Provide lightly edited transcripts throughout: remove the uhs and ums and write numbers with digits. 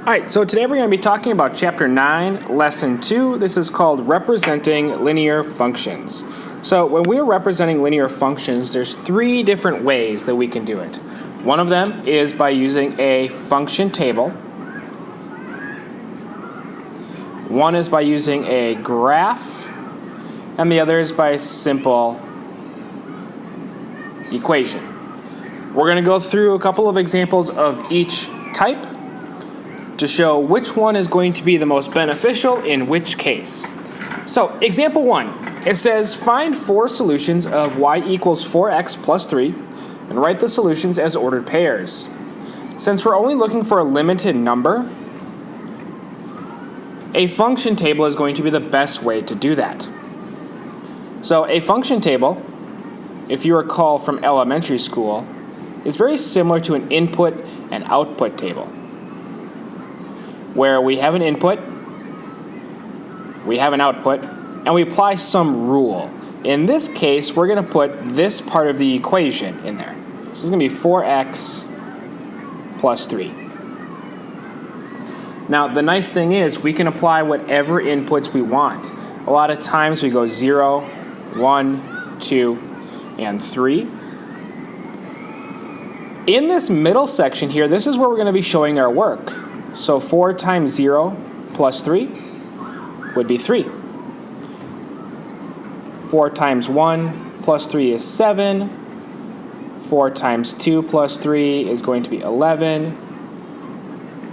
Alright, so today we're going to be talking about Chapter 9, Lesson 2. This is called Representing Linear Functions. So when we're representing linear functions, there's three different ways that we can do it. One of them is by using a function table. One is by using a graph. And the other is by a simple equation. We're going to go through a couple of examples of each type to show which one is going to be the most beneficial in which case. So, example 1, it says find four solutions of y equals 4x plus 3 and write the solutions as ordered pairs. Since we're only looking for a limited number, a function table is going to be the best way to do that. So, a function table, if you recall from elementary school, is very similar to an input and output table, where we have an input, we have an output, and we apply some rule. In this case, we're going to put this part of the equation in there. This is going to be 4x plus 3. Now, the nice thing is we can apply whatever inputs we want. A lot of times we go 0, 1, 2, and 3. In this middle section here, this is where we're going to be showing our work. So 4 times 0 plus 3 would be 3. 4 times 1 plus 3 is 7. 4 times 2 plus 3 is going to be 11.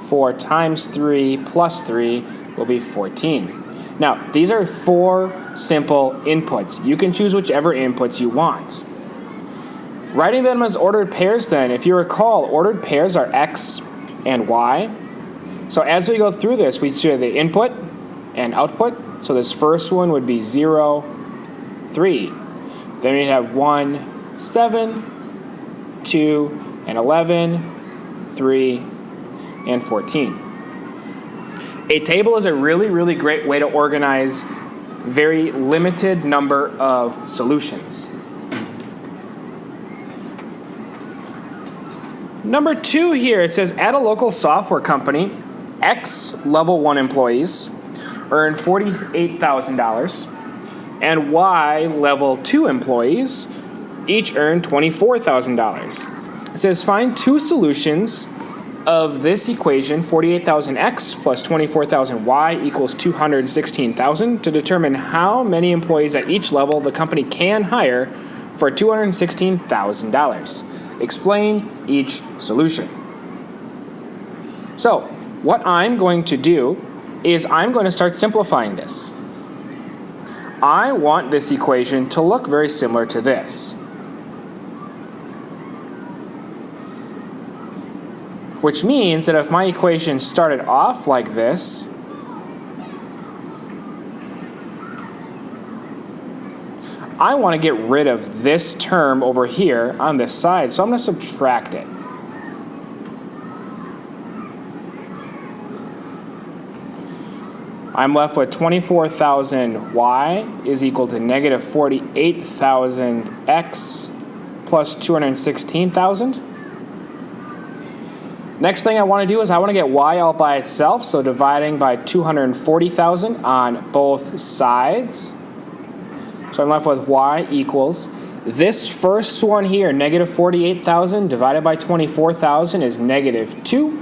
4 times 3 plus 3 will be 14. Now, these are four simple inputs. You can choose whichever inputs you want. Writing them as ordered pairs then, if you recall, ordered pairs are x and y. So as we go through this, we see the input and output. So this first one would be 0, 3. Then we have 1, 7, 2, and 11, 3, and 14. A table is a really great way to organize very limited number of solutions. Number 2 here, it says at a local software company, X level 1 employees earn $48,000 and Y level 2 employees each earn $24,000. It says find two solutions of this equation, 48,000X plus 24,000Y equals 216,000, to determine how many employees at each level the company can hire for $216,000. Explain each solution. So, what I'm going to do is I'm going to start simplifying this. I want this equation to look very similar to this, which means that if my equation started off like this, I want to get rid of this term over here on this side, so I'm going to subtract it. I'm left with 24,000y is equal to negative 48,000x plus 216,000. Next thing I want to do is I want to get y all by itself, so dividing by 240,000 on both sides. So I'm left with y equals, this first one here, negative 48,000 divided by 24,000 is negative 2.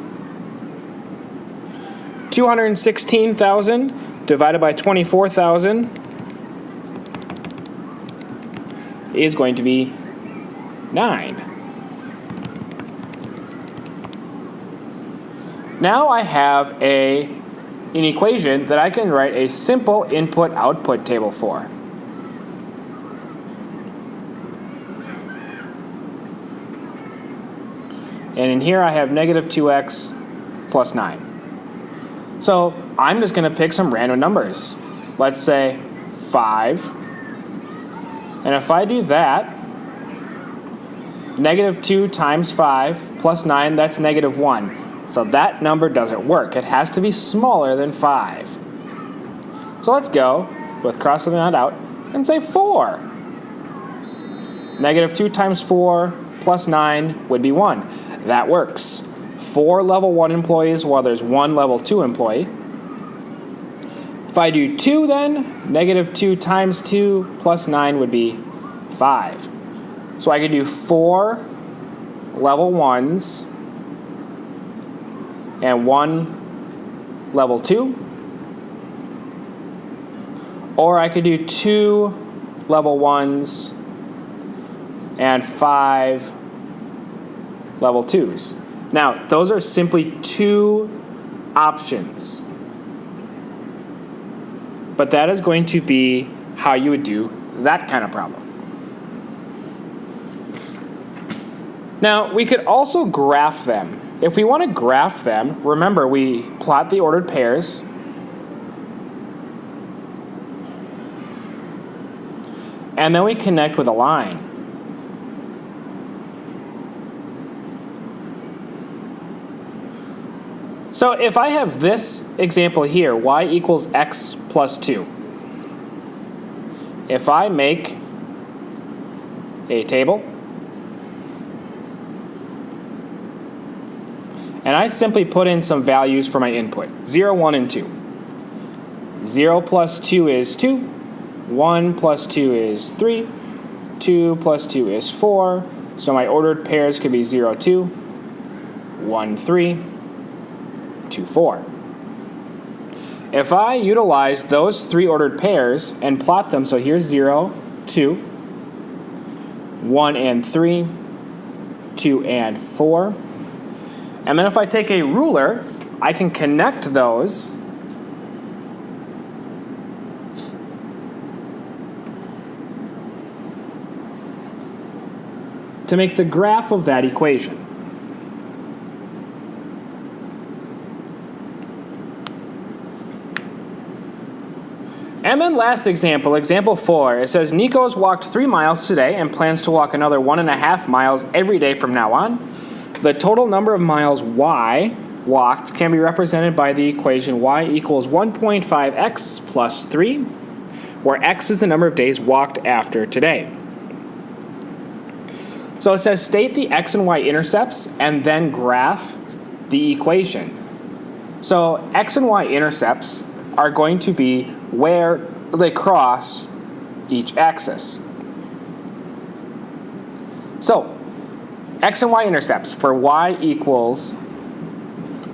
216,000 divided by 24,000 is going to be 9. Now I have an equation that I can write a simple input-output table for. And in here I have negative 2x plus 9. So I'm just going to pick some random numbers. Let's say 5. And if I do that, negative 2 times 5 plus 9, that's negative 1. So that number doesn't work. It has to be smaller than 5. So let's go with crossing that out and say 4. Negative 2 times 4 plus 9 would be 1. That works. 4 level 1 employees while there's 1 level 2 employee. If I do 2 then, negative 2 times 2 plus 9 would be 5. So I could do 4 level 1s and 1 level 2. Or I could do 2 level 1s and 5 level 2s. Now, those are simply 2 options. But that is going to be how you would do that kind of problem. Now, we could also graph them. If we want to graph them, remember we plot the ordered pairs. And then we connect with a line. So if I have this example here, y equals x plus 2. If I make a table, and I simply put in some values for my input, 0, 1, and 2. 0 plus 2 is 2. 1 plus 2 is 3. 2 plus 2 is 4. So my ordered pairs could be 0, 2, 1, 3, 2, 4. If I utilize those 3 ordered pairs and plot them, so here's 0, 2, 1 and 3, 2 and 4. And then if I take a ruler, I can connect those to make the graph of that equation. And then last example, example 4, it says Nico has walked 3 miles today and plans to walk another 1.5 miles every day from now on. The total number of miles y walked can be represented by the equation y equals 1.5x plus 3, where x is the number of days walked after today. So it says state the x and y intercepts and then graph the equation. So x and y intercepts are going to be where they cross each axis. So x and y intercepts for y equals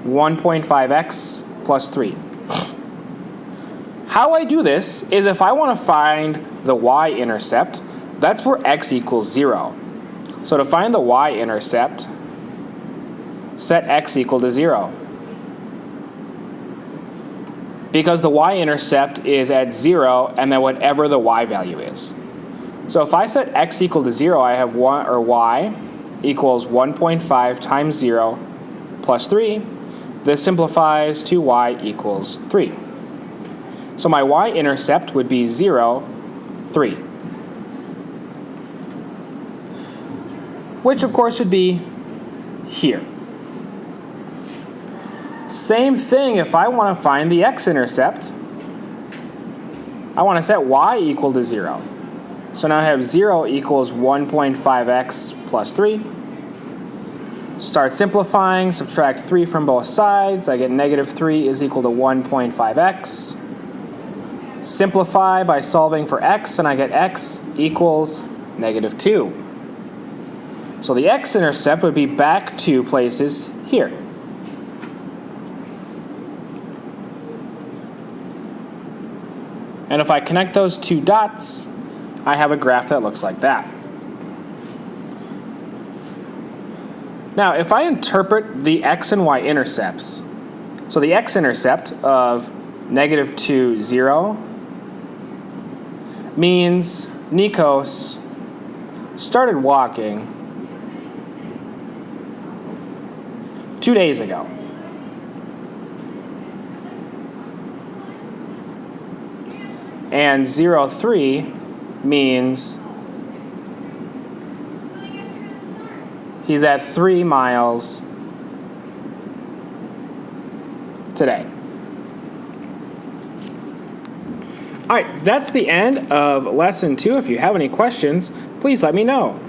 1.5x plus 3. How I do this is if I want to find the y-intercept, that's where x equals 0. So to find the y-intercept, set x equal to 0. Because the y-intercept is at 0 and then whatever the y value is. So if I set x equal to 0, I have y equals 1.5 times 0 plus 3. This simplifies to y equals 3. So my y-intercept would be 0, 3. Which of course should be here. Same thing if I want to find the x-intercept. I want to set y equal to 0. So now I have 0 equals 1.5x plus 3. Start simplifying, subtract 3 from both sides. I get negative 3 is equal to 1.5x. Simplify by solving for x, and I get x equals negative 2. So the x-intercept would be back 2 places here. And if I connect those 2 dots, I have a graph that looks like that. Now, if I interpret the x and y intercepts, so the x-intercept of negative 2, 0 means Nikos started walking 2 days ago. And 0, 3 means he's at 3 miles today. All right, that's the end of lesson 2. If you have any questions, please let me know.